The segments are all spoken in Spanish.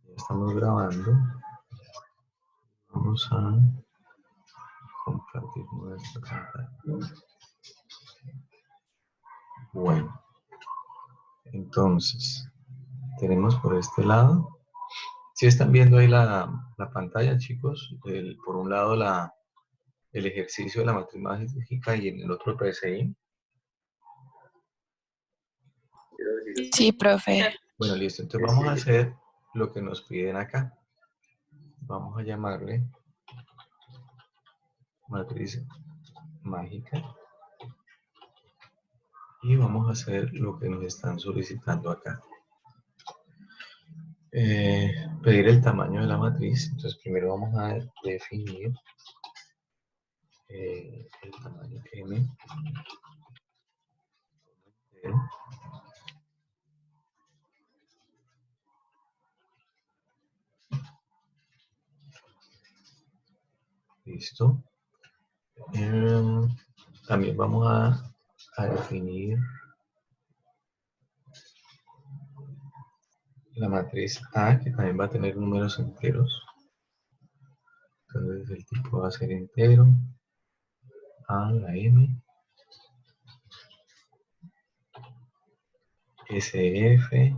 Ya estamos grabando. Vamos a compartir nuestra pantalla. Bueno, entonces, tenemos por este lado. Si están viendo ahí la pantalla, chicos, por un lado el ejercicio de la matriz mágica y en el otro el PSI. Sí, profe. Bueno, listo. Entonces vamos a hacer lo que nos piden acá. Vamos a llamarle matriz mágica. Y vamos a hacer lo que nos están solicitando acá. Pedir el tamaño de la matriz. Entonces primero vamos a definir el tamaño M. Listo. También vamos a definir la matriz A, que también va a tener números enteros. Entonces el tipo va a ser entero. A, la M. SF.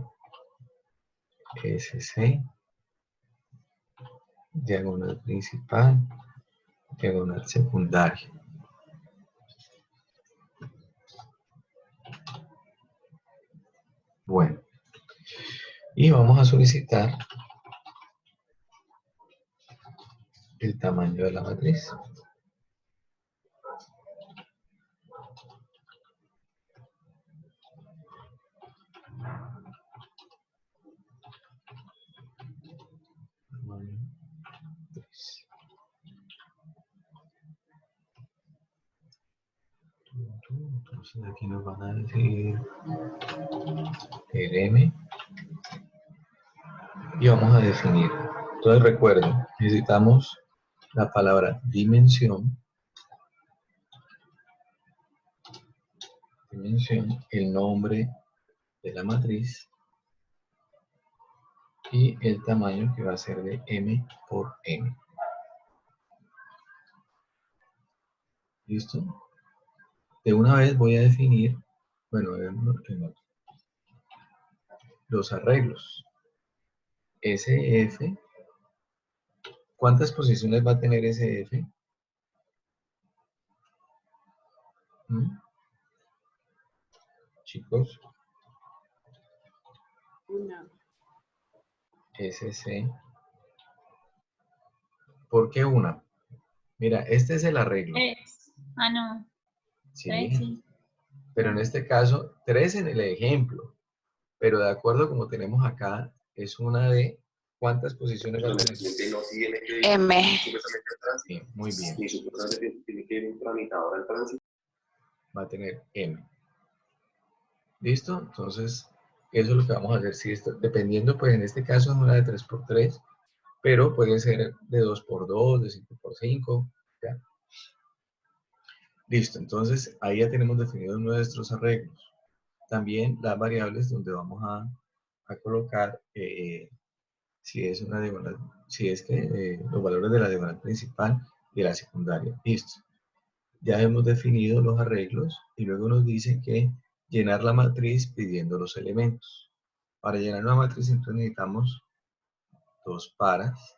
SC. Diagonal principal. Diagonal secundaria. Bueno. Y vamos a solicitar el tamaño de la matriz. Entonces aquí nos van a decir el M y vamos a definir. Entonces recuerden, necesitamos la palabra dimensión, el nombre de la matriz y el tamaño que va a ser de M por M. ¿Listo? De una vez voy a definir, bueno, los arreglos. SF, ¿cuántas posiciones va a tener SF? Chicos. Una. SC. ¿Por qué una? Mira, este es el arreglo. Ah, no. Sí. Sí. Pero en este caso, 3 en el ejemplo. Pero de acuerdo como tenemos acá, es una de ¿cuántas posiciones va a tener? M. Sí, muy bien. Va a tener M. ¿Listo? Entonces, eso es lo que vamos a hacer. Si esto, dependiendo, pues en este caso es una de 3×3, pero puede ser de 2×2, de 5×5. ¿Ya? Listo, entonces ahí ya tenemos definidos nuestros arreglos. También las variables donde vamos a colocar si es una diagonal, si es que los valores de la diagonal principal y de la secundaria. Listo. Ya hemos definido los arreglos y luego nos dicen que llenar la matriz pidiendo los elementos. Para llenar una matriz entonces necesitamos dos paras.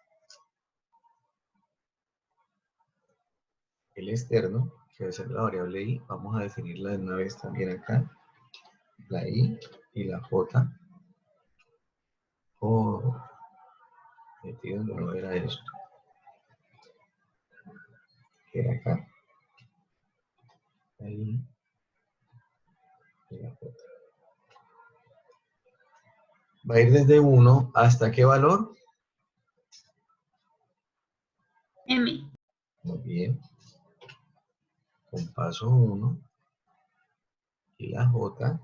El externo, que va a ser la variable i, vamos a definirla de una vez también acá. La i y la j. Metido donde no era esto. Que era acá. Ahí. Y la j. Va a ir desde 1 hasta ¿qué valor? M. Muy bien. Con paso 1. Y la j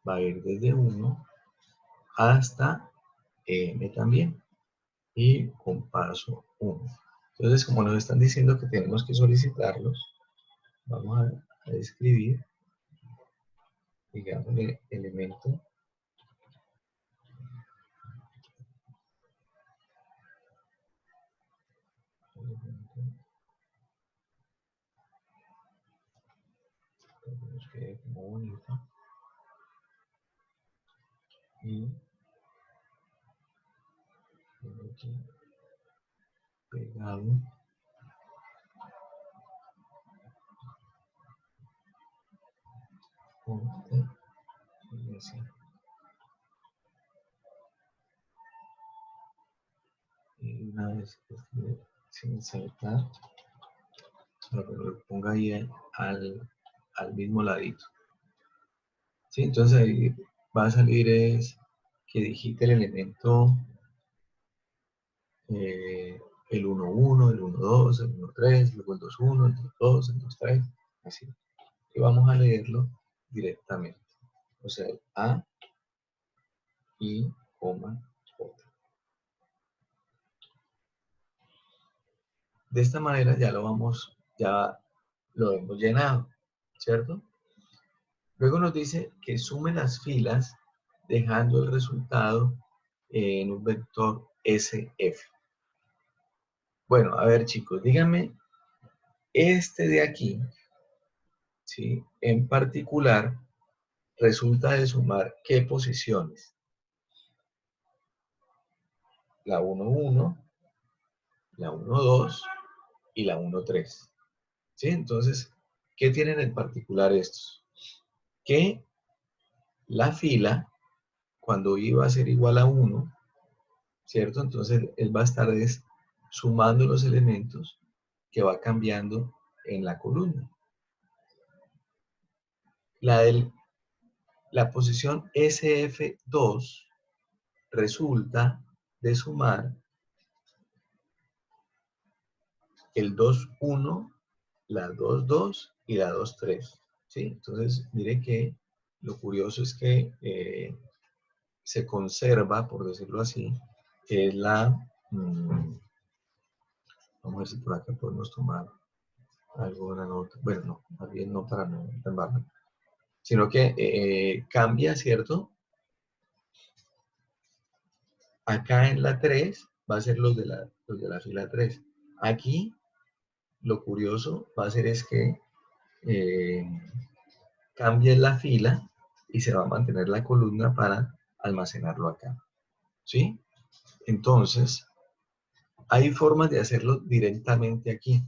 va a ir desde 1 hasta m también. Y con paso 1. Entonces, como nos están diciendo que tenemos que solicitarlos, vamos a escribir, digamos, el elemento Nos quede como bonito. Y aquí pegado. Y así. Y una vez que esté sin saltar, para que lo ponga ahí al mismo ladito. ¿Sí? Entonces ahí va a salir es que digite el elemento el 1-1, el 1-2, el 1-3, luego el 2-1, el 2-2, el 2-3, así. Y vamos a leerlo directamente. O sea, el A, I, coma, J. De esta manera ya lo hemos llenado, ¿cierto? Luego nos dice que sume las filas dejando el resultado en un vector SF. Bueno, a ver chicos, díganme, este de aquí, ¿sí? En particular, resulta de sumar ¿qué posiciones? La 1-1, la 1-2 y la 1-3. ¿Sí? Entonces, ¿qué tienen en particular estos? Que la fila, cuando i va a ser igual a 1, ¿cierto? Entonces, él va a estar sumando los elementos que va cambiando en la columna. La posición SF2 resulta de sumar el 2-1, la 2-2 y la 2-3. ¿Sí? Entonces, mire que lo curioso es que se conserva, por decirlo así, que es vamos a ver si por acá podemos tomar alguna nota. Bueno, no, más bien no para no embarrar. Sino que cambia, ¿cierto? Acá en la 3 va a ser los de la fila 3. Aquí, lo curioso va a ser es que cambie la fila y se va a mantener la columna para almacenarlo acá. ¿Sí? Entonces, hay formas de hacerlo directamente aquí.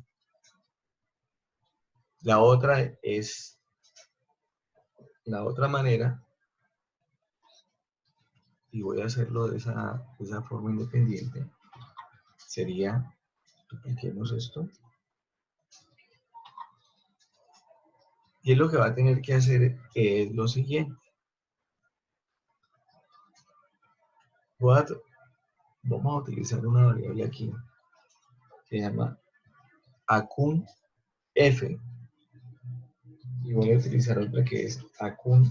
La otra manera, y voy a hacerlo de esa forma independiente, sería, dupliquemos esto, y él lo que va a tener que hacer es lo siguiente. Vamos a utilizar una variable aquí, que se llama acunf, y voy a utilizar otra que es acunc,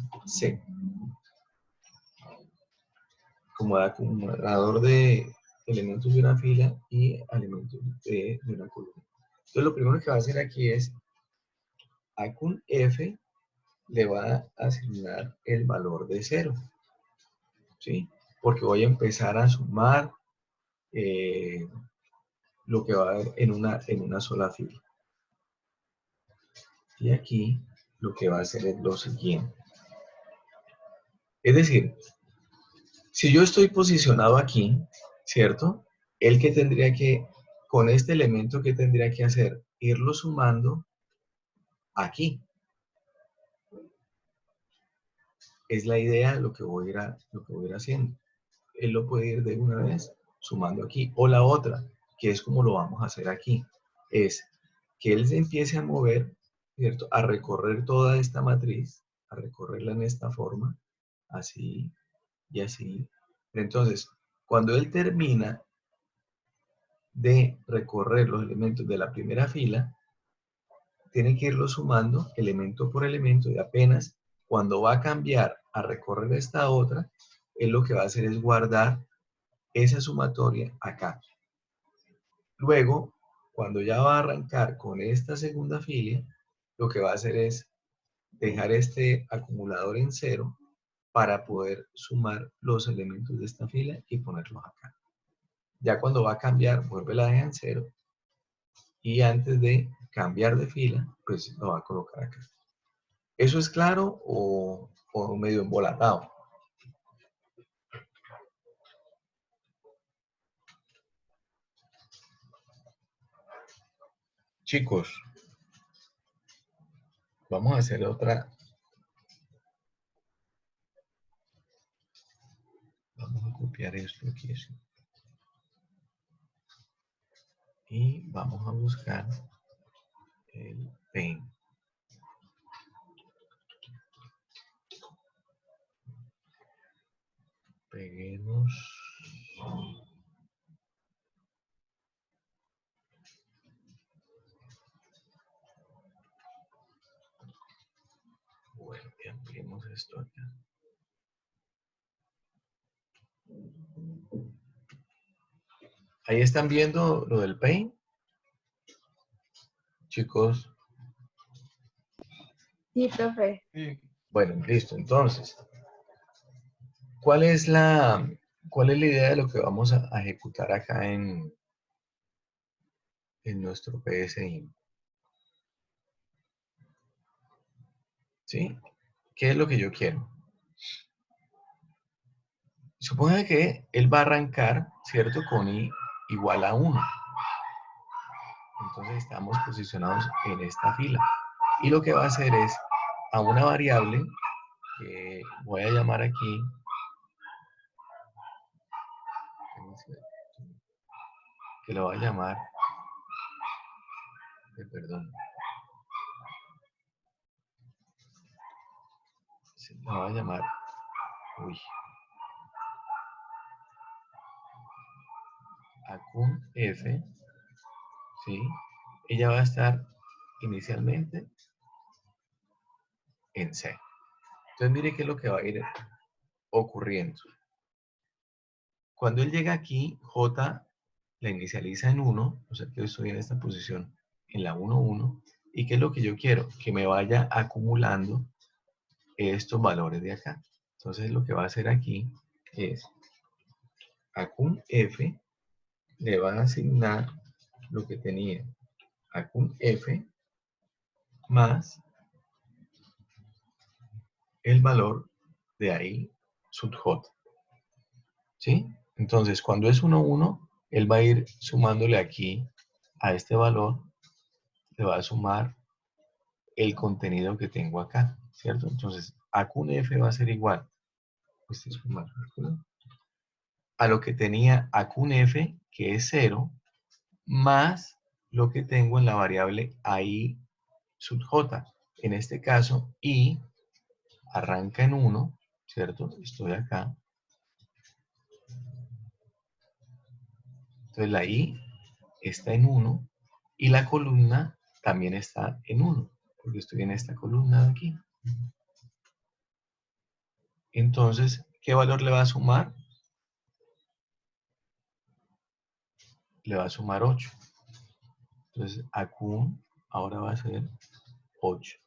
como acumulador de elementos de una fila y elementos de una columna. Entonces lo primero que va a hacer aquí es acunf le va a asignar el valor de 0, ¿sí? Porque voy a empezar a sumar lo que va a haber en una sola fila. Y aquí lo que va a hacer es lo siguiente. Es decir, si yo estoy posicionado aquí, ¿cierto? Él que tendría que, con este elemento, ¿qué tendría que hacer? Irlo sumando aquí. Es la idea de lo que voy a ir haciendo. Él lo puede ir de una vez sumando aquí. O la otra, que es como lo vamos a hacer aquí, es que él se empiece a mover, ¿cierto? A recorrer toda esta matriz, a recorrerla en esta forma, así y así. Entonces, cuando él termina de recorrer los elementos de la primera fila, tiene que irlo sumando elemento por elemento y apenas cuando va a cambiar a recorrer esta otra, él lo que va a hacer es guardar esa sumatoria acá. Luego, cuando ya va a arrancar con esta segunda fila, lo que va a hacer es dejar este acumulador en 0 para poder sumar los elementos de esta fila y ponerlos acá. Ya cuando va a cambiar, vuelve la deja en 0 y antes de cambiar de fila, pues lo va a colocar acá. ¿Eso es claro o medio embolatado? Chicos, vamos a hacer otra. Vamos a copiar esto aquí así. Y vamos a buscar el Paint. Peguemos. Bueno, y ampliemos esto acá. Ahí están viendo lo del Paint. Chicos. Sí, profe. Sí. Bueno, listo. Entonces, ¿cuál es la idea de lo que vamos a ejecutar acá en nuestro PSI? ¿Sí? ¿Qué es lo que yo quiero? Supone que él va a arrancar, ¿cierto? Con I igual a 1. Entonces estamos posicionados en esta fila. Y lo que va a hacer es a una variable que voy a llamar aquí, que lo voy a llamar, perdón, se lo voy a llamar, acun f, ¿sí? Ella va a estar inicialmente en C. Entonces mire qué es lo que va a ir ocurriendo. Cuando él llega aquí, J la inicializa en 1, o sea que yo estoy en esta posición en la 1, 1, y ¿qué es lo que yo quiero? Que me vaya acumulando estos valores de acá. Entonces lo que va a hacer aquí es acun f le va a asignar lo que tenía acun f más el valor de ahí sub j. ¿Sí? Entonces cuando es 1, 1, él va a ir sumándole aquí a este valor, le va a sumar el contenido que tengo acá, ¿cierto? Entonces acun f va a ser igual a lo que tenía acun f, que es 0, más lo que tengo en la variable i sub j. En este caso, i arranca en 1, ¿cierto? Estoy acá. Entonces la i está en 1 y la columna también está en 1, porque estoy en esta columna de aquí. Entonces, ¿qué valor le va a sumar? Le va a sumar 8. Entonces, acun ahora va a ser 8.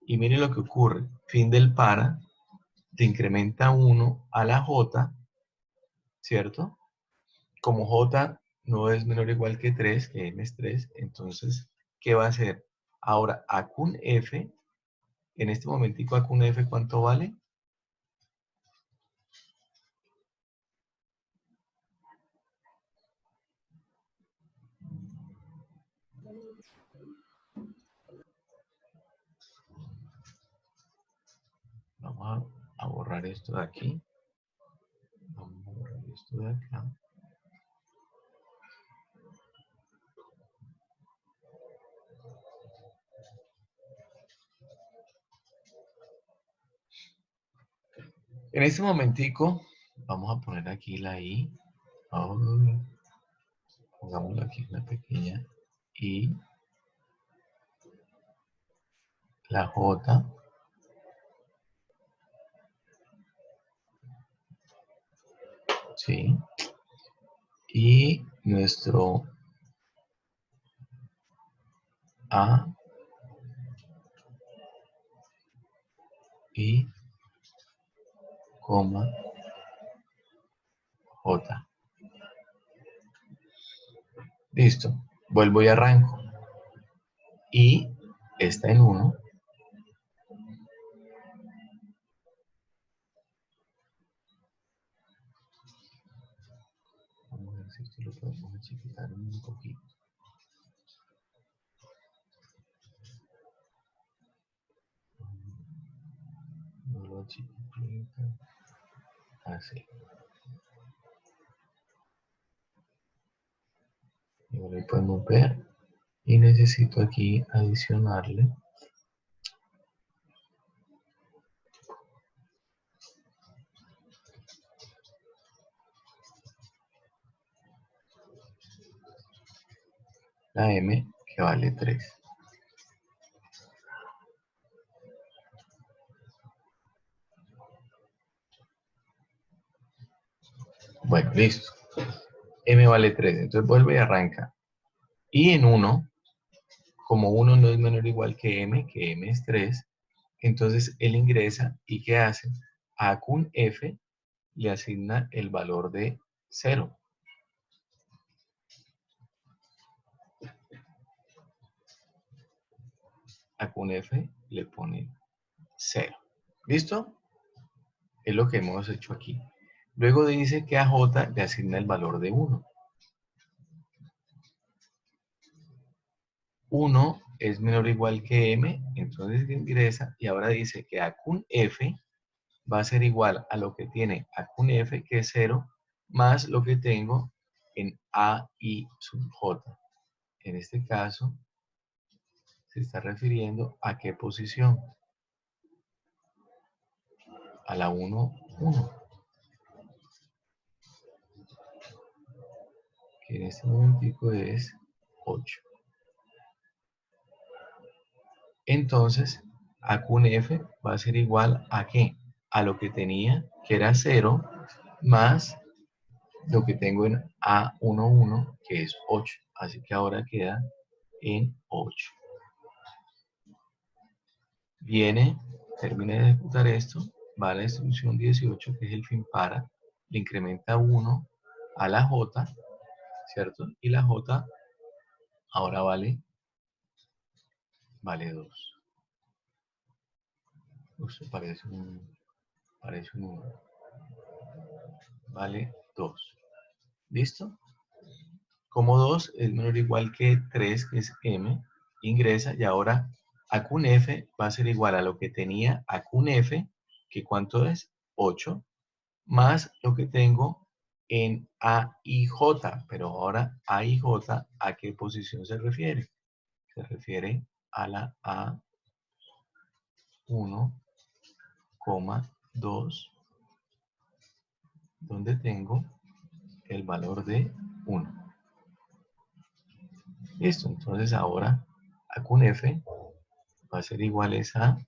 Y mire lo que ocurre. Fin del para, te incrementa 1 a la j, ¿cierto? Como j no es menor o igual que 3, que m es 3, entonces, ¿qué va a hacer? Ahora, acun f, en este momentico acun f, ¿cuánto vale? Vamos a borrar esto de aquí. Vamos a borrar esto de acá. En este momentico, vamos a poner aquí la i. Pongámoslo aquí una pequeña i. La j. ¿Sí? Y nuestro a y coma j. Listo. Vuelvo y arranco. Y está en 1. Vamos a ver si esto lo podemos achicar un poquito. No lo achico. Así. Y ahora ahí podemos ver. Y necesito aquí adicionarle la m que vale 3. Bueno, listo. M vale 3. Entonces vuelve y arranca. Y en 1, como 1 no es menor o igual que m es 3, entonces él ingresa y ¿qué hace? A cun f le asigna el valor de 0. A cun f le pone 0. ¿Listo? Es lo que hemos hecho aquí. Luego dice que a j le asigna el valor de 1. 1 es menor o igual que m, entonces ingresa y ahora dice que a cun f va a ser igual a lo que tiene a cun f, que es 0, más lo que tengo en a y sub j. En este caso, se está refiriendo a qué posición. A la 1, 1. Que en este momentico es 8. Entonces, a cun f va a ser igual a ¿qué? A lo que tenía, que era 0, más lo que tengo en A11, que es 8. Así que ahora queda en 8. Viene, termina de ejecutar esto, va a la instrucción 18, que es el fin para, le incrementa 1 a la J, ¿cierto? Y la J ahora vale 2. Esto parece un 1. Vale 2. ¿Listo? Como 2 es menor o igual que 3, que es m, ingresa y ahora a cun f va a ser igual a lo que tenía a cun f, que ¿cuánto es? 8, más lo que tengo en a y j, pero ahora a y j, ¿a qué posición se refiere? Se refiere a la A1, 2, donde tengo el valor de 1. Listo, entonces ahora a cun f va a ser igual a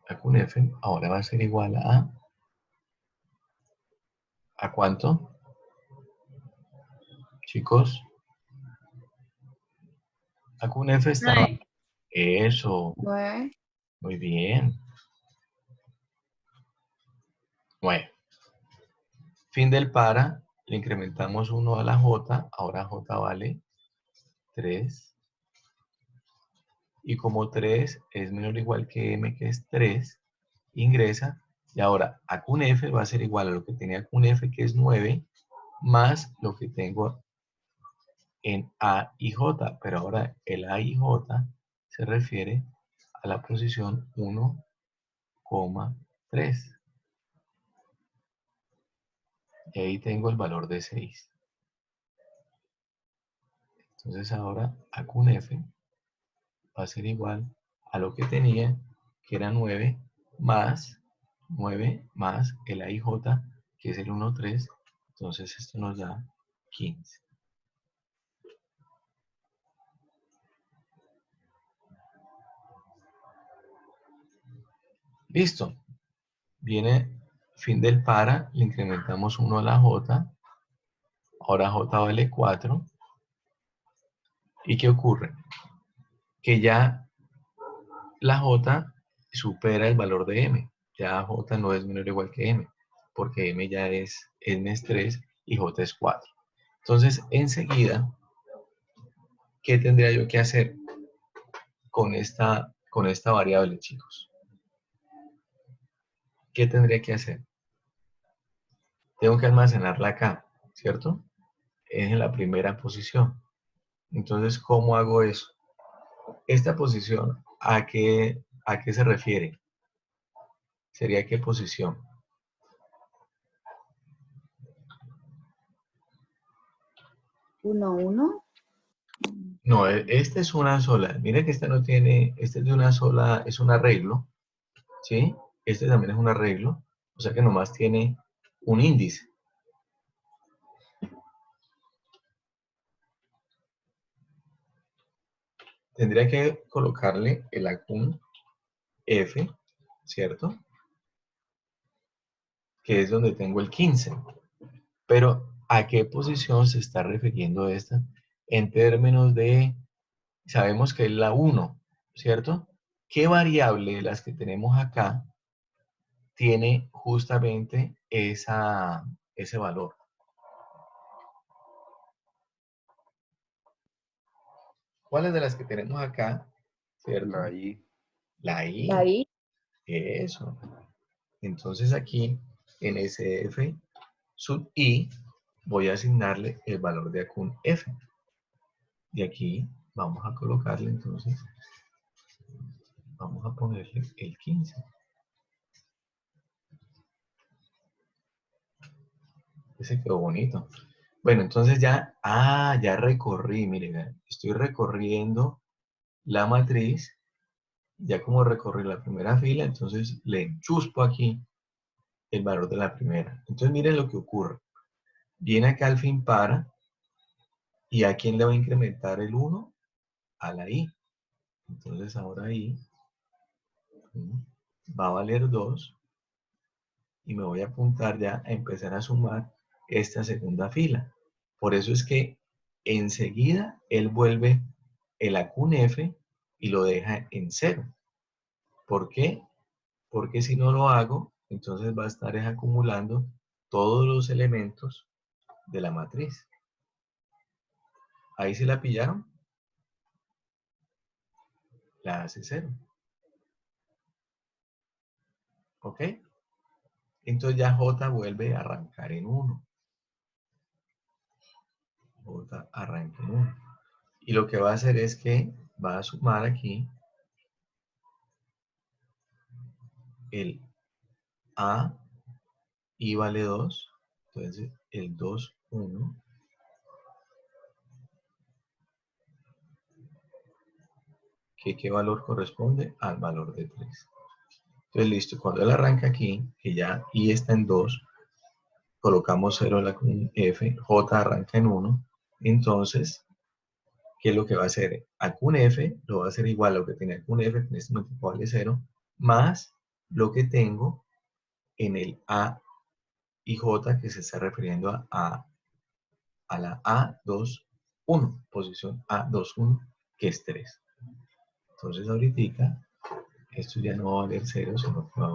a cun f ahora va a ser igual ¿a cuánto? Chicos, a cun f está... 9. Eso, 9. muy bien. 9. Fin del para, le incrementamos 1 a la j, ahora j vale 3. Y como 3 es menor o igual que m, que es 3, ingresa. Y ahora a cun f va a ser igual a lo que tenía cun f, que es 9, más lo que tengo en a y j. Pero ahora el a y j se refiere a la posición 1,3. Y ahí tengo el valor de 6. Entonces ahora a cun f va a ser igual a lo que tenía, que era 9 más el a y j, que es el 1,3. Entonces esto nos da 15. Listo. Viene fin del para, le incrementamos 1 a la j. Ahora j vale 4. ¿Y qué ocurre? Que ya la J supera el valor de M. Ya J no es menor o igual que M, porque M ya N es 3 y J es 4. Entonces, enseguida, ¿qué tendría yo que hacer con esta variable, chicos? ¿Qué tendría que hacer? Tengo que almacenarla acá, ¿cierto? Es en la primera posición. Entonces, ¿cómo hago eso? Esta posición, ¿a qué se refiere? ¿Sería qué posición? ¿1, 1? No, esta es una sola. Mira que esta no tiene, esta es de una sola, es un arreglo, ¿sí? Este también es un arreglo, o sea que nomás tiene un índice. Tendría que colocarle el acún F, ¿cierto? Que es donde tengo el 15. Pero, ¿a qué posición se está refiriendo esta? En términos de, sabemos que es la 1, ¿cierto? ¿Qué variable de las que tenemos acá tiene justamente ese valor? ¿Cuáles de las que tenemos acá? ¿Cierto? La I. La I. La I. Eso. Entonces aquí, en SF sub I, voy a asignarle el valor de acún F. Y aquí vamos a colocarle entonces, vamos a ponerle el 15. Ese quedó bonito. Bueno, entonces ya, ya recorrí, miren, estoy recorriendo la matriz. Ya como recorrí la primera fila, entonces le enchuspo aquí el valor de la primera. Entonces miren lo que ocurre. Viene acá al fin para, y a quién le va a incrementar el 1, a la I. Entonces ahora I va a valer 2 y me voy a apuntar ya a empezar a sumar esta segunda fila. Por eso es que enseguida él vuelve el acún F y lo deja en 0. ¿Por qué? Porque si no lo hago, entonces va a estar acumulando todos los elementos de la matriz. ¿Ahí se la pillaron? La hace 0. ¿Ok? Entonces ya J vuelve a arrancar en 1. J arranca en 1. Y lo que va a hacer es que va a sumar aquí el A, I vale 2. Entonces el 2, 1. ¿Qué valor corresponde? Al valor de 3. Entonces listo, cuando él arranca aquí, que ya I está en 2, colocamos 0 en la F, J arranca en 1, entonces, ¿qué es lo que va a hacer? Acún F lo va a hacer igual a lo que tenía acún F, que en este momento vale 0, más lo que tengo en el A y J, que se está refiriendo a la A21, posición A21, que es 3. Entonces ahorita, esto ya no va a valer 0, sino que va a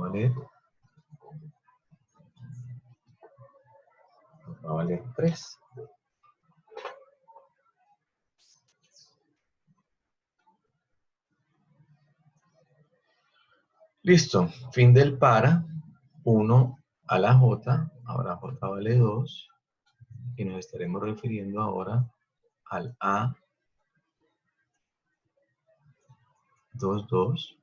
valer 3. Listo, fin del para, 1 a la J, ahora J vale 2, y nos estaremos refiriendo ahora al A 22,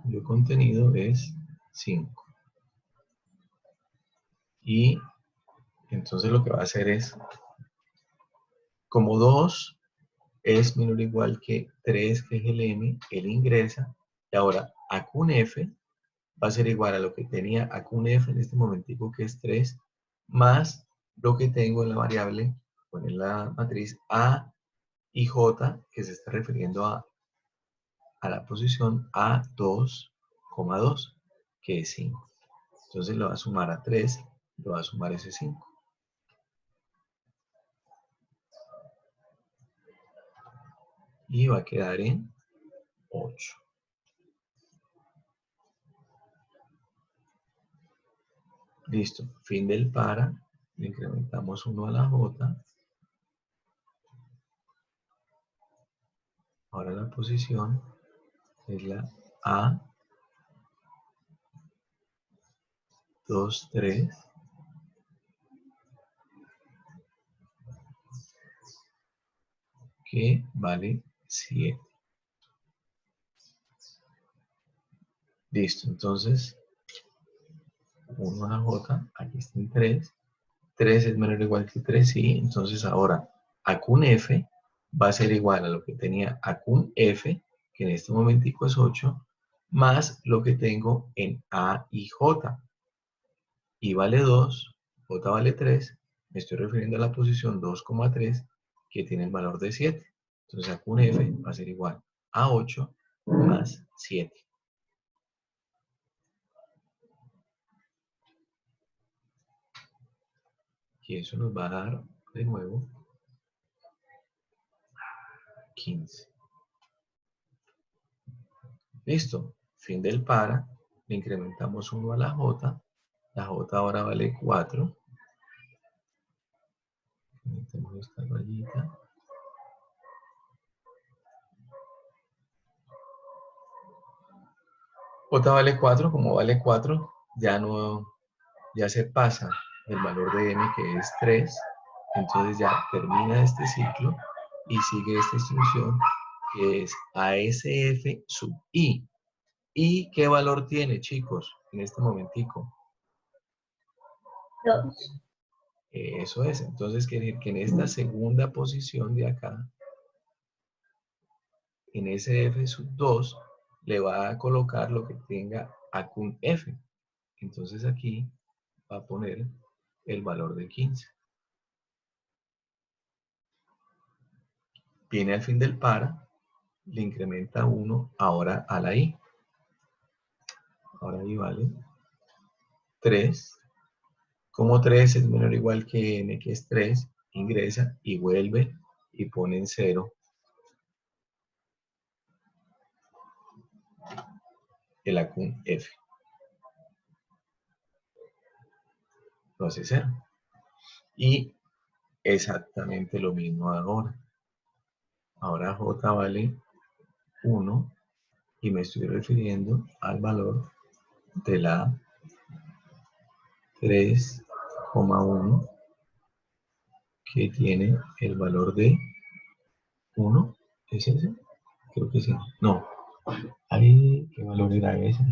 cuyo contenido es 5. Y entonces lo que va a hacer es, como 2 es menor o igual que 3, que es el M, él ingresa, y ahora acún F va a ser igual a lo que tenía acún F en este momentico, que es 3, más lo que tengo en la variable, o en la matriz A y J, que se está refiriendo a la posición A2,2, que es 5. Entonces lo va a sumar a 3, lo va a sumar ese 5. y va a quedar en 8. Listo, fin del para, le incrementamos 1 a la J. Ahora la posición es la A, 2, 3, que vale 7. Listo, entonces 1 a la J, aquí está en 3. 3 es menor o igual que 3, sí. Entonces ahora ACUN F va a ser igual a lo que tenía ACUN F, que en este momentico es 8, más lo que tengo en A y J. I vale 2, J vale 3, me estoy refiriendo a la posición 2,3, que tiene el valor de 7. Entonces ACUN F va a ser igual a 8 más 7. Y eso nos va a dar de nuevo 15. Listo. Fin del para. Le incrementamos 1 a la J. La J ahora vale 4. Metemos esta rayita. J vale 4. Como vale 4, ya se pasa el valor de M, que es 3. Entonces ya termina este ciclo y sigue esta instrucción, que es ASF sub I. ¿Y qué valor tiene, chicos, en este momentico? 2. Eso es. Entonces quiere decir que en esta segunda posición de acá, en SF sub 2, le va a colocar lo que tenga ACUN F. Entonces aquí va a poner el valor de 15. Viene al fin del para, le incrementa 1 ahora a la I. Ahora I vale 3. Como 3 es menor o igual que N, que es 3, ingresa y vuelve y pone en 0 el ACUN F. Lo hace 0. Y exactamente lo mismo ahora. Ahora J vale 1 y me estoy refiriendo al valor de la 3,1, que tiene el valor de 1. ¿Es ese? Creo que sí. No. Ay, ¿qué valor era ese?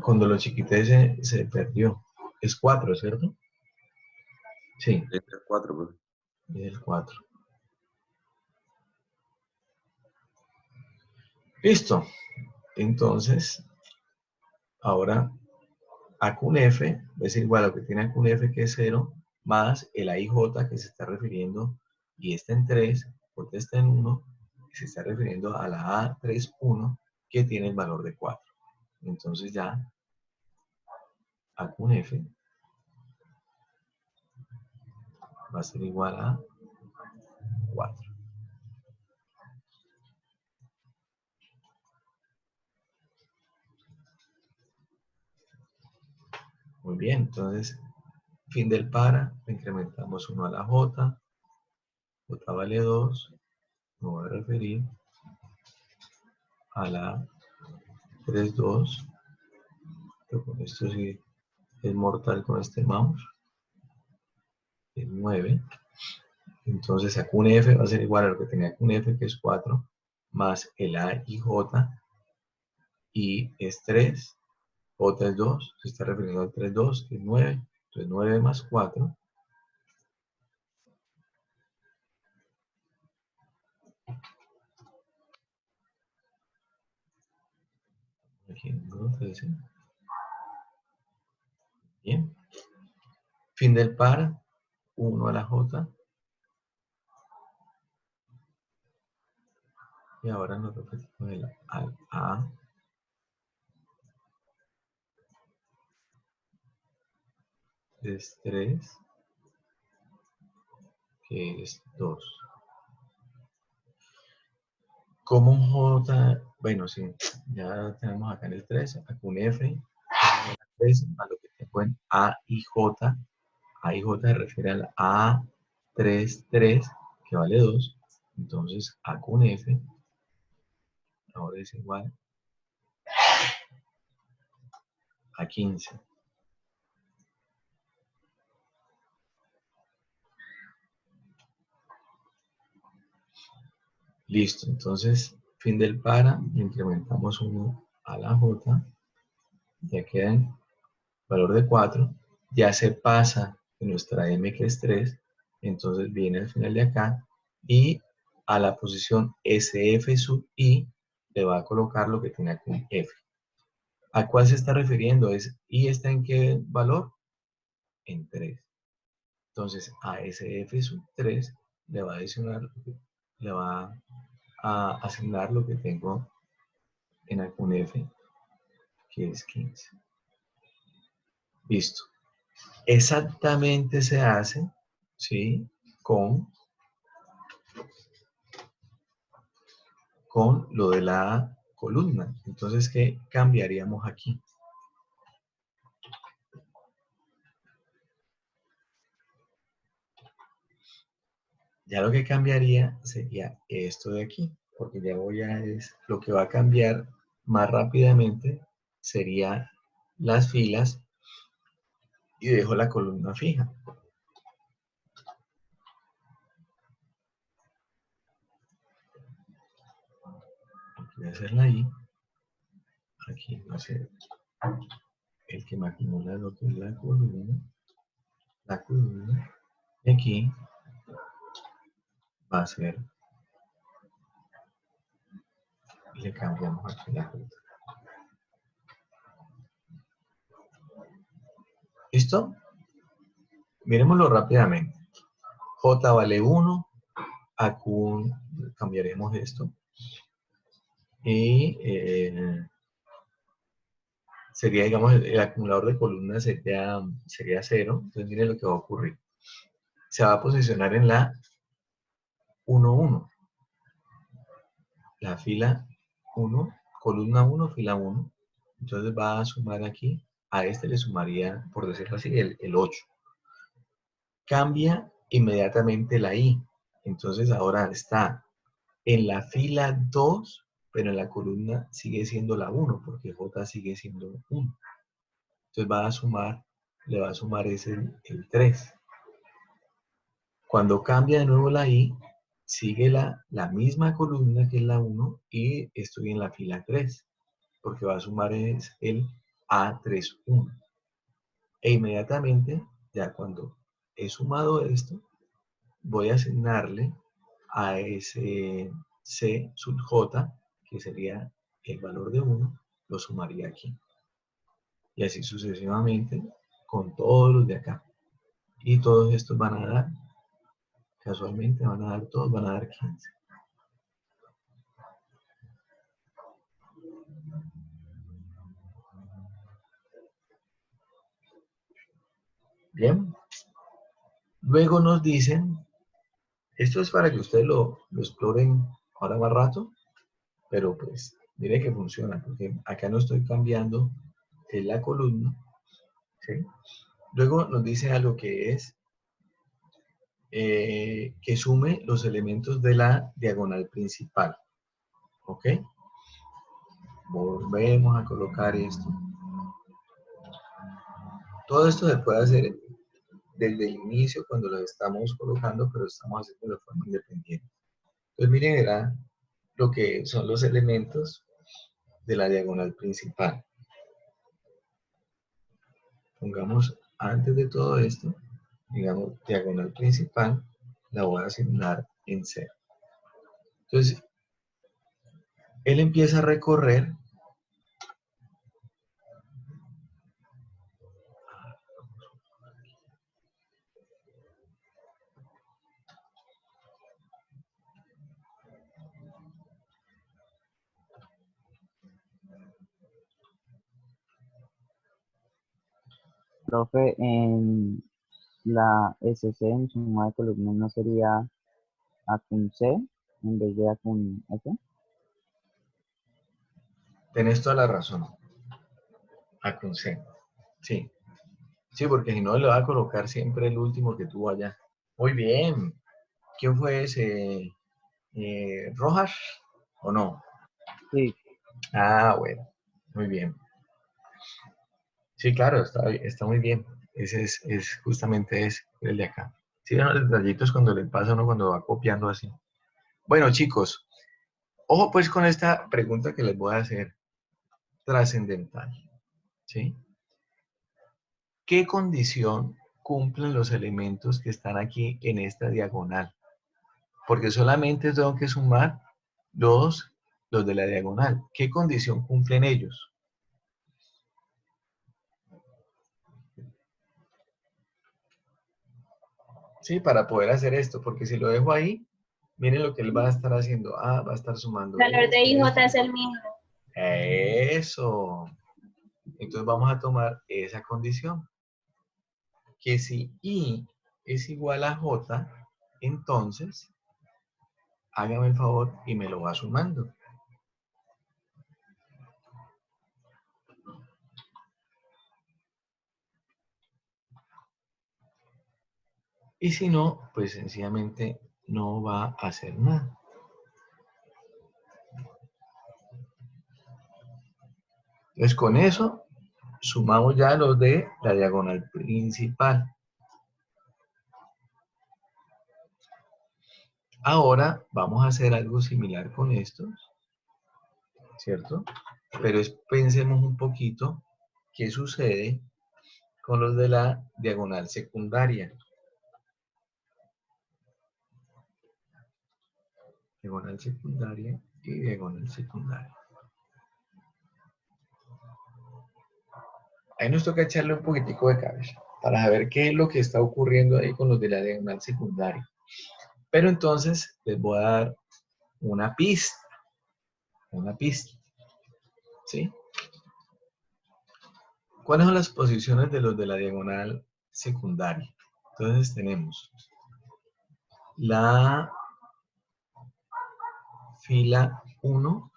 Cuando lo chiquité se perdió. Es 4, ¿cierto? Sí. Es el 4, profe. Es el 4. Listo. Entonces, ahora ACUN F es igual a lo que tiene ACUN F, que es 0, más el AIJ, que se está refiriendo, y está en 3, J está en 1, que se está refiriendo a la A31, que tiene el valor de 4. Entonces ya ACUN F va a ser igual a 4. Muy bien, entonces, fin del para, le incrementamos 1 a la J, J vale 2, me voy a referir a la 3,2, pero con esto sí es mortal con este mouse, es 9. Entonces ACUN F va a ser igual a lo que tenía ACUN F, que es 4, más el A y J, y es 3, J es 2, se está refiriendo al 3,2, que es 9, entonces 9 más 4, aquí en número 13. Bien, fin del par, 1 a la J, y ahora nos repetimos al A, es 3, que es 2. Como J, bueno, sí, ya tenemos acá en el 3, acá un F, 3, más lo que tengo en A y J. A y J se refiere al A33, que vale 2. Entonces, A con F, ahora es igual a 15. Listo, entonces, fin del para, incrementamos 1 a la J, ya queda en valor de 4, ya se pasa de nuestra M que es 3, entonces viene al final de acá y a la posición SF sub I le va a colocar lo que tiene aquí en F. ¿A cuál se está refiriendo? ¿I está en qué valor? En 3. Entonces a SF sub 3 le va a asignar lo que tengo en algún F, que es 15. Listo. Exactamente se hace, ¿sí? Con lo de la columna. Entonces, ¿qué cambiaríamos aquí? Ya lo que cambiaría sería esto de aquí, porque ya lo que va a cambiar más rápidamente sería las filas y dejo la columna fija. Voy a hacerla ahí. Aquí va a ser el que me acumula lo que es la columna, y aquí va a ser, le cambiamos aquí la ruta. ¿Listo? Miremoslo rápidamente. J vale 1, AQ cambiaremos esto, y sería, digamos, el acumulador de columnas sería 0, entonces miren lo que va a ocurrir. Se va a posicionar en la 1, 1, la fila 1, columna 1, fila 1, entonces va a sumar aquí, a este le sumaría, por decirlo así, el 8. Cambia inmediatamente la I, entonces ahora está en la fila 2, pero en la columna sigue siendo la 1, porque J sigue siendo 1. Entonces le va a sumar el 3. Cuando cambia de nuevo la I, sigue la misma columna que es la 1 y estoy en la fila 3, porque va a sumar el A31. E inmediatamente, ya cuando he sumado esto, voy a asignarle a ese C sub J, que sería el valor de 1, lo sumaría aquí. Y así sucesivamente con todos los de acá. Y todos estos van a dar, casualmente todos van a dar 15. Bien. Luego nos dicen, esto es para que ustedes lo exploren ahora más rato, pero pues mire que funciona, porque acá no estoy cambiando la columna, ¿sí? Luego nos dice algo que es que sume los elementos de la diagonal principal, ¿ok? Volvemos a colocar esto. Todo esto se puede hacer desde el inicio cuando lo estamos colocando, pero estamos haciendo de forma independiente. Entonces miren, era lo que son los elementos de la diagonal principal. Pongamos antes de todo esto, digamos, diagonal principal, la voy a asignar en 0. Entonces, él empieza a recorrer Profe, la SC en suma de columnas no sería A con C en vez de A con F. Tenés toda la razón. A con C. Sí. Sí, porque si no le va a colocar siempre el último que tuvo allá. Muy bien. ¿Quién fue ese? ¿Rojas o no? Sí, Ah, bueno. Muy bien. Sí, claro, está muy bien. Ese es justamente ese, el de acá. Sí, los detallitos cuando le pasa a uno cuando va copiando así. Bueno, chicos, ojo pues con esta pregunta que les voy a hacer, trascendental. ¿Sí? ¿Qué condición cumplen los elementos que están aquí en esta diagonal? Porque solamente tengo que sumar los de la diagonal. ¿Qué condición cumplen ellos? Sí, para poder hacer esto, porque si lo dejo ahí, miren lo que él va a estar haciendo. Ah, va a estar sumando El valor de esto, IJ esto. es el mismo. Eso. Entonces vamos a tomar esa condición. Que si I es igual a J, entonces hágame el favor y me lo va sumando. Y si no, pues sencillamente no va a hacer nada. Entonces con eso sumamos ya los de la diagonal principal. Ahora vamos a hacer algo similar con estos, ¿cierto? Pero pensemos un poquito qué sucede con los de la diagonal secundaria. Diagonal secundaria y diagonal secundaria. Ahí nos toca echarle un poquitico de cabeza para saber qué es lo que está ocurriendo ahí con los de la diagonal secundaria. Pero entonces les voy a dar una pista, ¿sí? ¿Cuáles son las posiciones de los de la diagonal secundaria? Entonces tenemos la fila 1,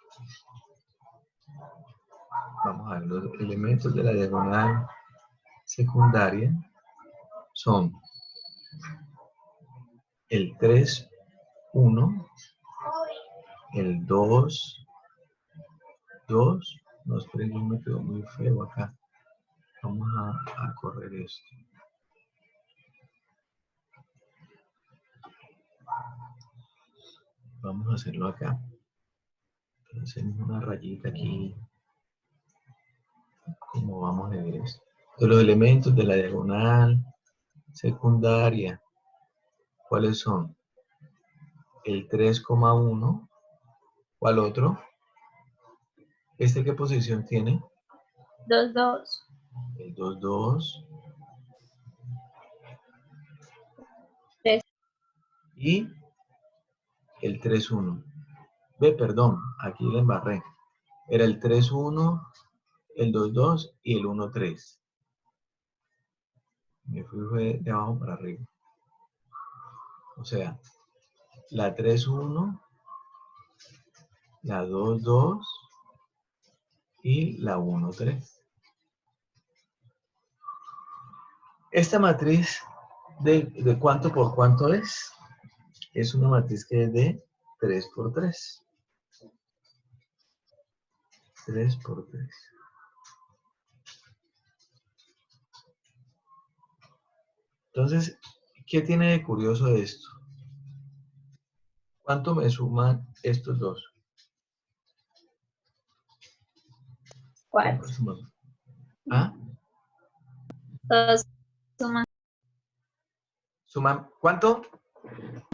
vamos a ver, los elementos de la diagonal secundaria son el 3, 1, el 2, 2, no, esperen, no me quedó muy feo acá. Vamos a correr esto. Vamos a hacerlo acá. Hacemos una rayita aquí. ¿Cómo vamos a ver esto? De los elementos de la diagonal secundaria, ¿cuáles son? El 3,1. ¿Cuál otro? ¿Este qué posición tiene? 2, 2. El 2, 2. 3. Y el 3, 1. Ve, perdón, aquí le embarré. Era el 3, 1, el 2, 2 y el 1, 3. Me fui de abajo para arriba. O sea, la 3, 1, la 2, 2 y la 1, 3. Esta matriz de cuánto por cuánto es una matriz que es de 3 por 3. 3 por 3. Entonces, ¿qué tiene de curioso esto? ¿Cuánto me suman estos dos? 4. ¿Ah? Todos suman ¿Suman cuánto?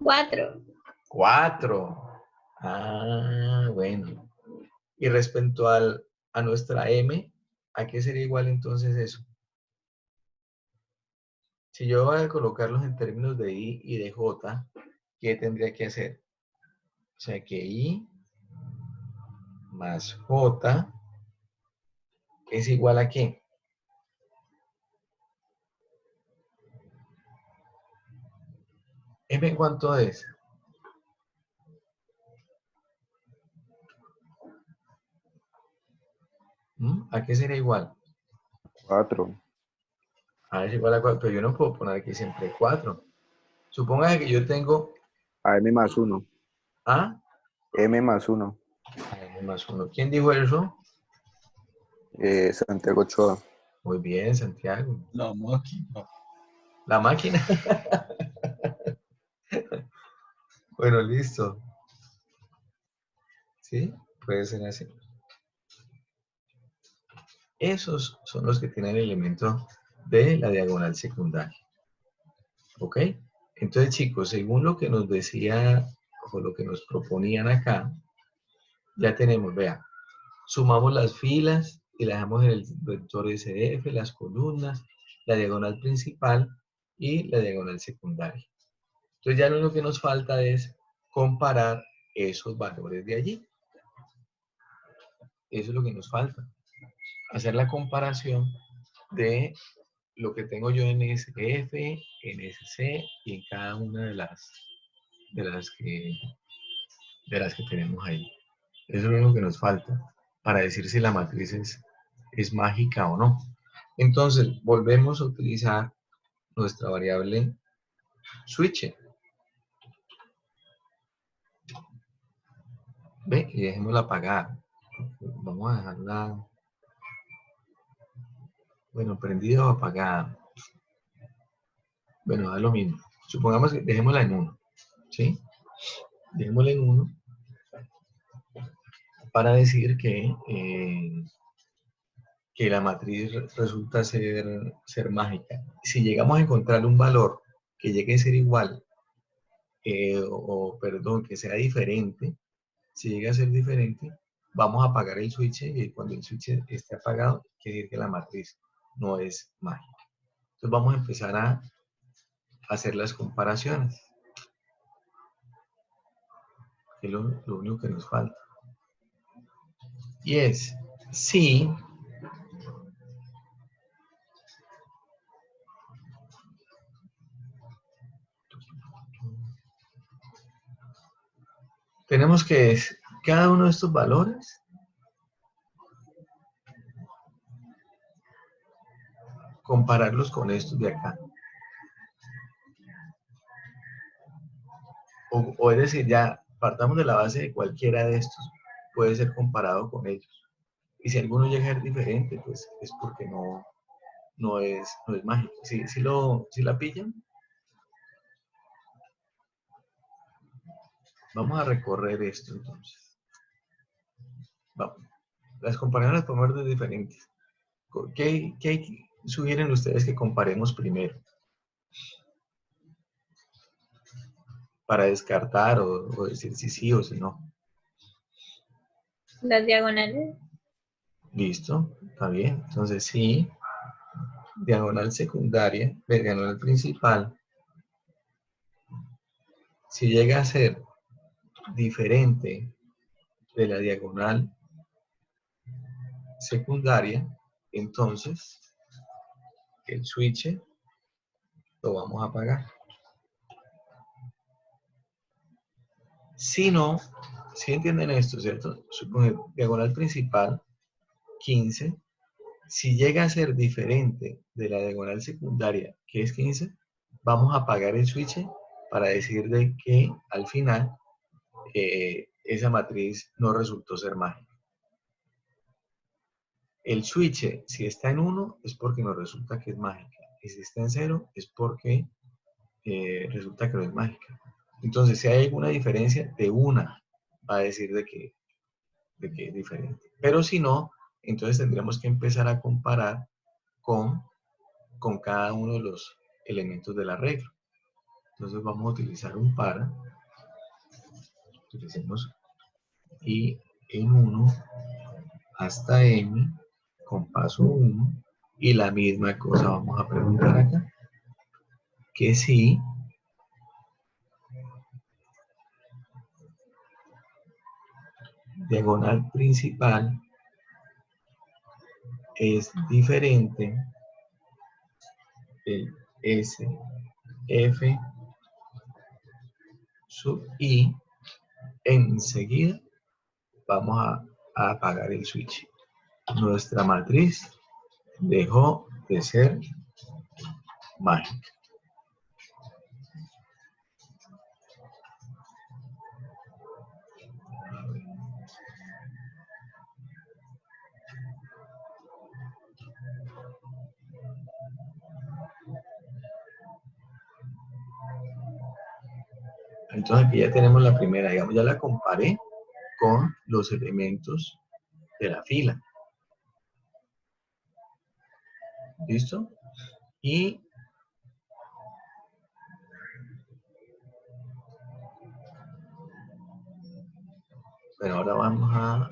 4. 4. Ah, bueno. Y respecto a nuestra M, ¿a qué sería igual entonces eso? Si yo voy a colocarlos en términos de I y de J, ¿qué tendría que hacer? O sea que I más J es igual a ¿qué? M, ¿cuánto es? ¿A qué sería igual? 4. A es igual a 4, pero yo no puedo poner aquí siempre 4. Suponga que yo tengo A M más 1. A, M más 1. M más 1. ¿Quién dijo eso? Santiago Ochoa. Muy bien, Santiago. La máquina. La máquina. Bueno, listo. ¿Sí? Puede ser así. Esos son los que tienen el elemento de la diagonal secundaria. ¿Ok? Entonces, chicos, según lo que nos decía o lo que nos proponían acá, ya tenemos, vea, sumamos las filas y las dejamos en el vector SF, las columnas, la diagonal principal y la diagonal secundaria. Entonces ya lo único que nos falta es comparar esos valores de allí. Eso es lo que nos falta. Hacer la comparación de lo que tengo yo en SF, en SC y en cada una de las que tenemos ahí. Eso es lo único que nos falta para decir si la matriz es mágica o no. Entonces, volvemos a utilizar nuestra variable switch. Ve, y dejémosla apagada. Vamos a dejarla, bueno, prendida o apagada. Bueno, da lo mismo. Supongamos que dejémosla en 1, ¿sí? Dejémosla en 1 para decir que la matriz resulta ser mágica. Si llegamos a encontrar un valor que llegue a ser igual, perdón, que sea diferente, si llega a ser diferente, vamos a apagar el switch y cuando el switch esté apagado, quiere decir que la matriz no es mágica. Entonces vamos a empezar a hacer las comparaciones, que es lo único que nos falta. Y es, si tenemos que cada uno de estos valores compararlos con estos de acá. O es decir, ya partamos de la base de cualquiera de estos, puede ser comparado con ellos. Y si alguno llega a ser diferente, pues es porque no es mágico. ¿Sí la pillan? Vamos a recorrer esto entonces. Vamos. Las comparaciones podemos ver de diferentes. ¿Qué sugieren ustedes que comparemos primero? Para descartar o decir si sí o si no. Las diagonales. Listo, está bien. Entonces sí, diagonal secundaria, diagonal principal, si llega a ser diferente de la diagonal secundaria, entonces el switch lo vamos a apagar. Si no, si entienden esto, ¿cierto? Supongo diagonal principal, 15. Si llega a ser diferente de la diagonal secundaria, que es 15, vamos a apagar el switch para decir de que al final esa matriz no resultó ser mágica. El switch, si está en 1, es porque nos resulta que es mágica. Y si está en 0, es porque resulta que no es mágica. Entonces, si hay alguna diferencia, de una va a decir de que es diferente. Pero si no, entonces tendríamos que empezar a comparar con cada uno de los elementos del arreglo. Entonces vamos a utilizar un para. Utilicemos y en 1 hasta m con paso 1 y la misma cosa vamos a preguntar acá. Que si diagonal principal es diferente del SF sub i, enseguida vamos a apagar el switch. Nuestra matriz dejó de ser mágica. Entonces aquí ya tenemos la primera, digamos, ya la comparé con los elementos de la fila. ¿Listo? Y bueno, ahora vamos a,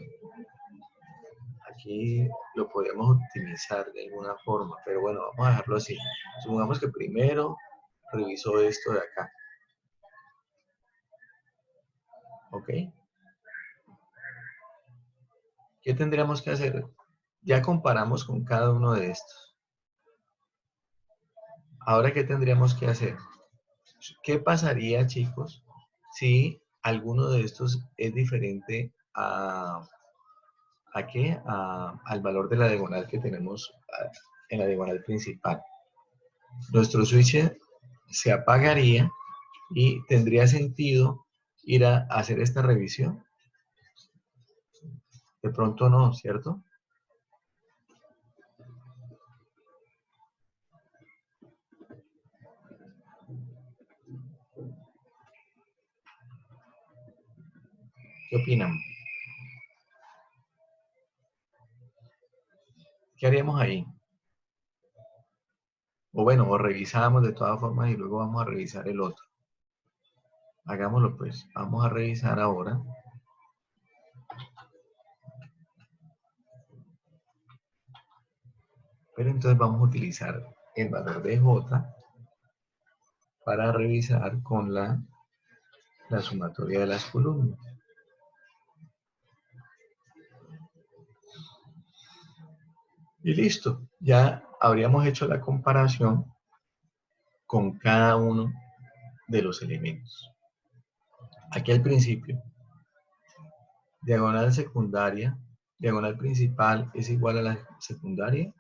aquí lo podemos optimizar de alguna forma, pero bueno, vamos a dejarlo así. Supongamos que primero reviso esto de acá. ¿Ok? ¿Qué tendríamos que hacer? Ya comparamos con cada uno de estos. Ahora, ¿qué tendríamos que hacer? ¿Qué pasaría, chicos, si alguno de estos es diferente ¿a qué? Al valor de la diagonal que tenemos en la diagonal principal? Nuestro switch se apagaría y tendría sentido ir a hacer esta revisión. De pronto no, ¿cierto? ¿Qué opinan? ¿Qué haríamos ahí? O bueno, o revisamos de todas formas y luego vamos a revisar el otro. Hagámoslo pues. Vamos a revisar ahora. Pero entonces vamos a utilizar el valor de J para revisar con la sumatoria de las columnas. Y listo. Ya habríamos hecho la comparación con cada uno de los elementos. Aquí al principio, diagonal secundaria, diagonal principal es igual a la secundaria.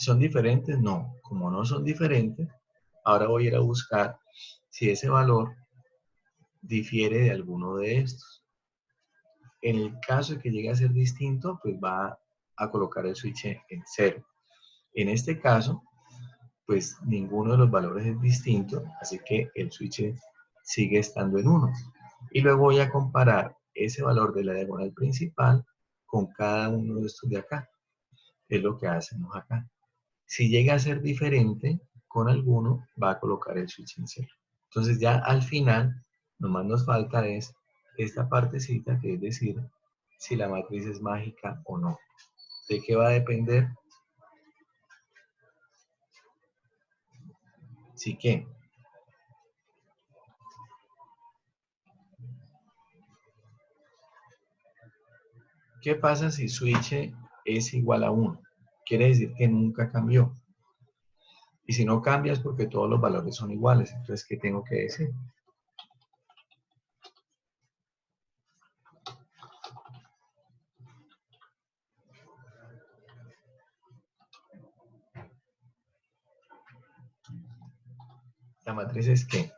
¿Son diferentes? No. Como no son diferentes, ahora voy a ir a buscar si ese valor difiere de alguno de estos. En el caso de que llegue a ser distinto, pues va a colocar el switch en 0. En este caso, pues ninguno de los valores es distinto, así que el switch sigue estando en 1. Y luego voy a comparar ese valor de la diagonal principal con cada uno de estos de acá. Es lo que hacemos acá. Si llega a ser diferente con alguno, va a colocar el switch en 0. Entonces ya al final, nomás nos falta es esta partecita, que es decir, si la matriz es mágica o no. ¿De qué va a depender? ¿Sí qué? ¿Qué pasa si switch es igual a 1? Quiere decir que nunca cambió. Y si no cambia es porque todos los valores son iguales. Entonces, ¿qué tengo que decir? ¿La matriz es qué?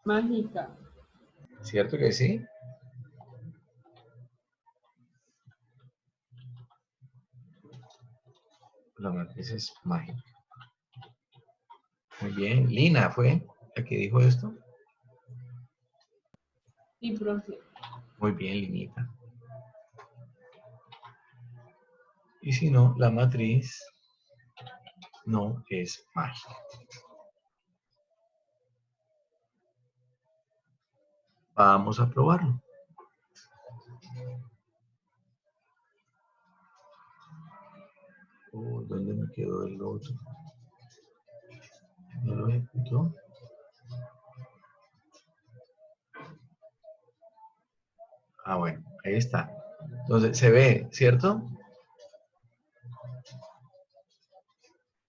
Mágica. ¿Cierto que sí? La matriz es mágica. Muy bien. Lina fue la que dijo esto. Sí, profe. Muy bien, Linita. Y si no, la matriz no es mágica. Vamos a probarlo. ¿Dónde me quedó el otro? ¿No lo ejecutó? Ah, bueno, ahí está. Entonces, se ve, ¿cierto?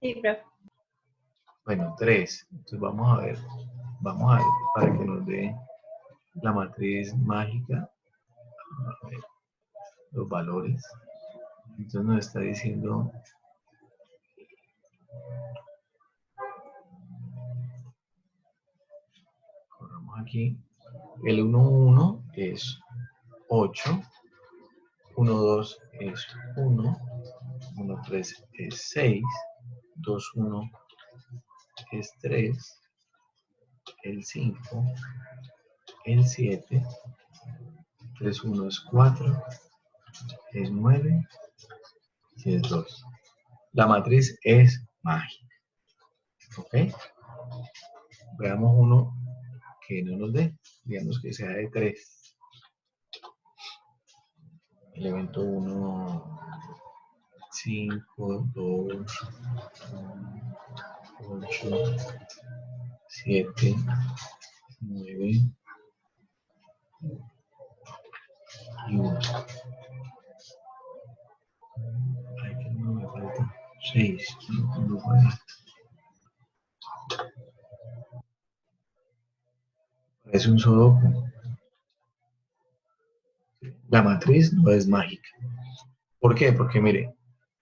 Sí, profe. Bueno, 3. Entonces, vamos a ver. vamos a ver para que nos dé la matriz mágica, a ver, los valores. Entonces nos está diciendo corramos aquí, el 1, 1 es 8, 1, 2 es 1, 1, 3 es 6, 2, 1 es 3, el 5, el 7, 3, 1 es 4, es 9 y es 2. La matriz es mágica. ¿Ok? Veamos uno que no nos dé, digamos que sea de 3. Elemento 1, 5, 2, 8, 7, 9 y 1. Ay, que no me falta 6. Es un sudoku. La matriz no es mágica. ¿Por qué? Porque mire,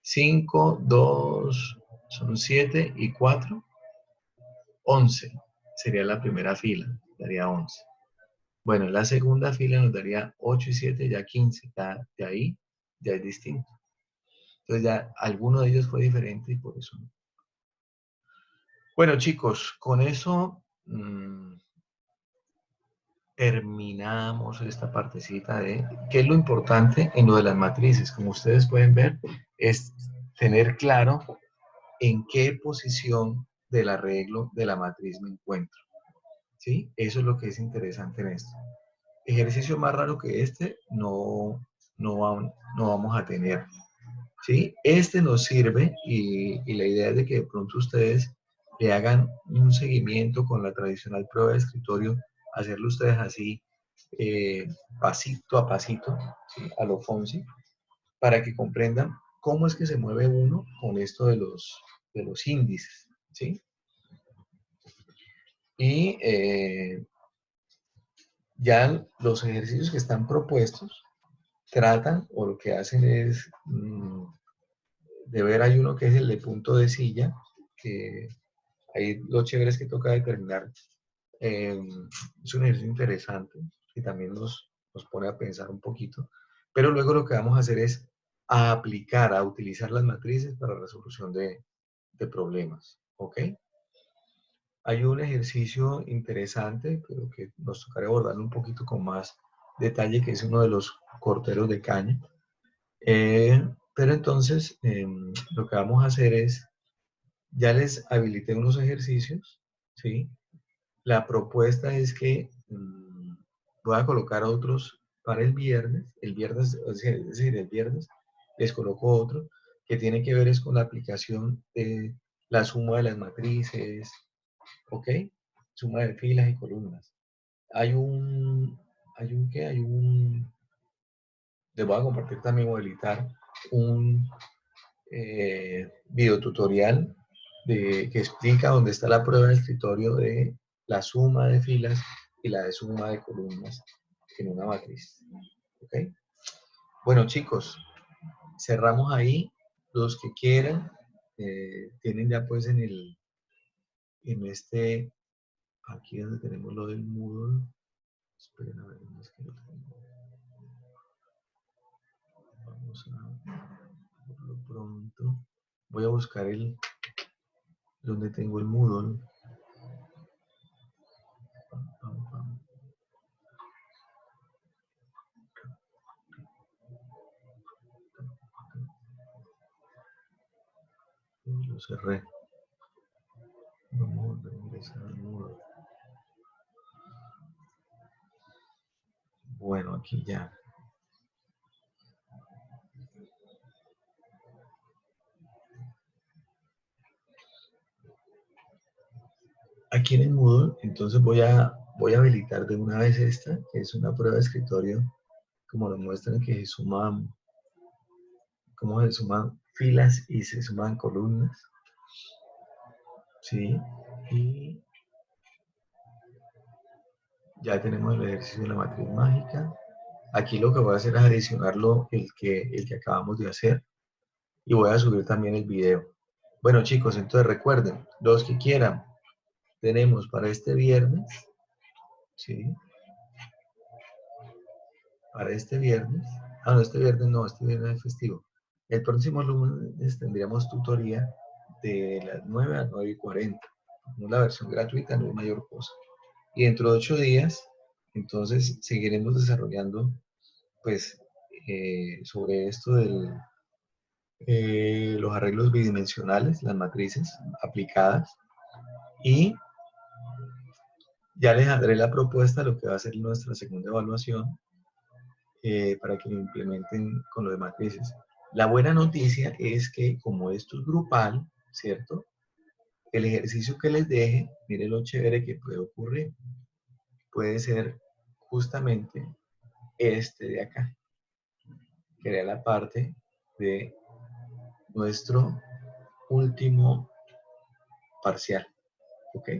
5, 2, son 7 y 4, 11. Sería la primera fila, daría 11. Bueno, la segunda fila nos daría 8 y 7, ya 15. Ya, de ahí ya es distinto. Entonces ya alguno de ellos fue diferente y por eso no. Bueno, chicos, con eso terminamos esta partecita de qué es lo importante en lo de las matrices. Como ustedes pueden ver, es tener claro en qué posición del arreglo de la matriz me encuentro. ¿Sí? Eso es lo que es interesante en esto. Ejercicio más raro que este no vamos a tener. ¿Sí? Este nos sirve y la idea es de que de pronto ustedes le hagan un seguimiento con la tradicional prueba de escritorio, hacerlo ustedes así, pasito a pasito, ¿sí? A lo Fonsi, para que comprendan cómo es que se mueve uno con esto de los índices, ¿sí? Y ya los ejercicios que están propuestos tratan o lo que hacen es de ver, hay uno que es el de punto de silla, que ahí lo chévere es que toca determinar, es un ejercicio interesante y también nos pone a pensar un poquito, pero luego lo que vamos a hacer es a aplicar, a utilizar las matrices para resolución de problemas, ¿ok? Hay un ejercicio interesante, pero que nos tocará abordarlo un poquito con más detalle, que es uno de los corteros de caña. Pero entonces, lo que vamos a hacer es, ya les habilité unos ejercicios, ¿sí? La propuesta es que voy a colocar otros para el viernes, es decir, el viernes les coloco otro que tiene que ver es con la aplicación de la suma de las matrices, ¿ok? Suma de filas y columnas. Hay un les voy a compartir también, voy a editar un videotutorial que explica dónde está la prueba de escritorio de la suma de filas y la de suma de columnas en una matriz. ¿Ok? Bueno, chicos, cerramos ahí. Los que quieran, tienen ya pues en este, aquí donde tenemos lo del Moodle. Esperen a ver, ¿dónde es que lo tengo? Vamos a, por lo pronto, voy a buscar donde tengo el Moodle. Pam, pam. Lo cerré. Vamos a volver a ingresar al Moodle. Bueno, aquí ya. Aquí en el Moodle, entonces voy a habilitar de una vez esta, que es una prueba de escritorio, como lo muestran, que se suman, cómo se suman filas y se suman columnas. ¿Sí? Y Ya tenemos el ejercicio de la matriz mágica. Aquí lo que voy a hacer es adicionarlo el que acabamos de hacer. Y voy a subir también el video. Bueno, chicos, entonces recuerden, los que quieran, tenemos para este viernes, ¿sí? Para este viernes, no, este viernes es festivo. El próximo lunes tendríamos tutoría de las 9 a 9:40. No la versión gratuita, no es mayor cosa. Y dentro de 8 días, entonces, seguiremos desarrollando, pues, sobre esto de los arreglos bidimensionales, las matrices aplicadas, y ya les daré la propuesta de lo que va a ser nuestra segunda evaluación para que lo implementen con lo de matrices. La buena noticia es que como esto es grupal, ¿cierto? El ejercicio que les deje, mire lo chévere que puede ocurrir. Puede ser justamente este de acá, que era la parte de nuestro último parcial, ¿ok?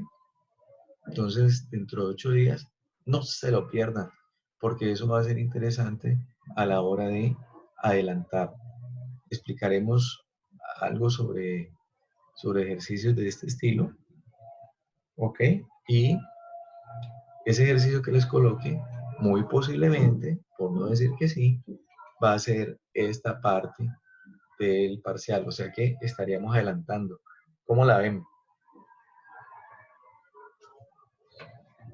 Entonces, dentro de 8 días, no se lo pierdan, porque eso va a ser interesante a la hora de adelantar. Explicaremos algo sobre ejercicios de este estilo, ¿ok? Y ese ejercicio que les coloque, muy posiblemente, por no decir que sí, va a ser esta parte del parcial, o sea que estaríamos adelantando. ¿Cómo la ven?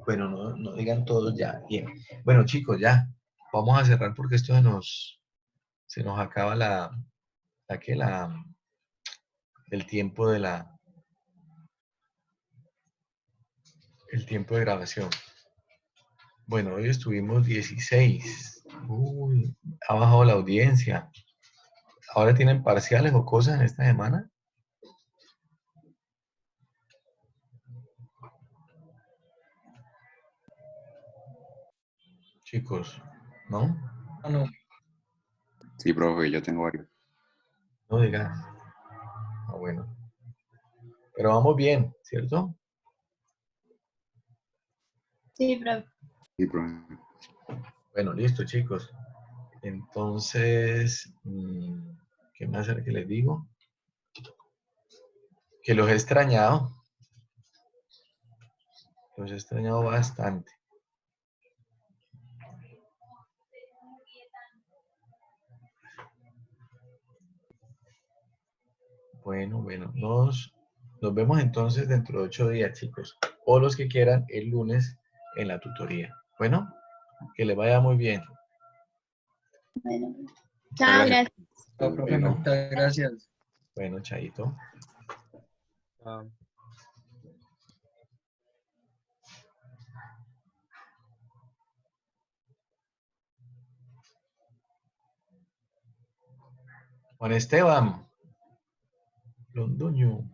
Bueno, no digan todos ya. Bien. Bueno, chicos, ya. Vamos a cerrar porque esto se nos acaba el tiempo el tiempo de grabación. Bueno, hoy estuvimos 16. Uy, ha bajado la audiencia. ¿Ahora tienen parciales o cosas en esta semana? Chicos, ¿no? No. Sí, profe, yo tengo varios. No digan. Ah, bueno. Pero vamos bien, ¿cierto? Sí, profe. Sí, profe. Bueno, listo, chicos. Entonces, ¿qué más era que les digo? Que los he extrañado. Los he extrañado bastante. Bueno, nos vemos entonces dentro de 8 días, chicos. O los que quieran el lunes en la tutoría. Bueno, que les vaya muy bien. Bueno, Muchas chao, gracias. gracias. No, profe, muchas gracias. Bueno, chaito. Ah. Juan Esteban. Londoño.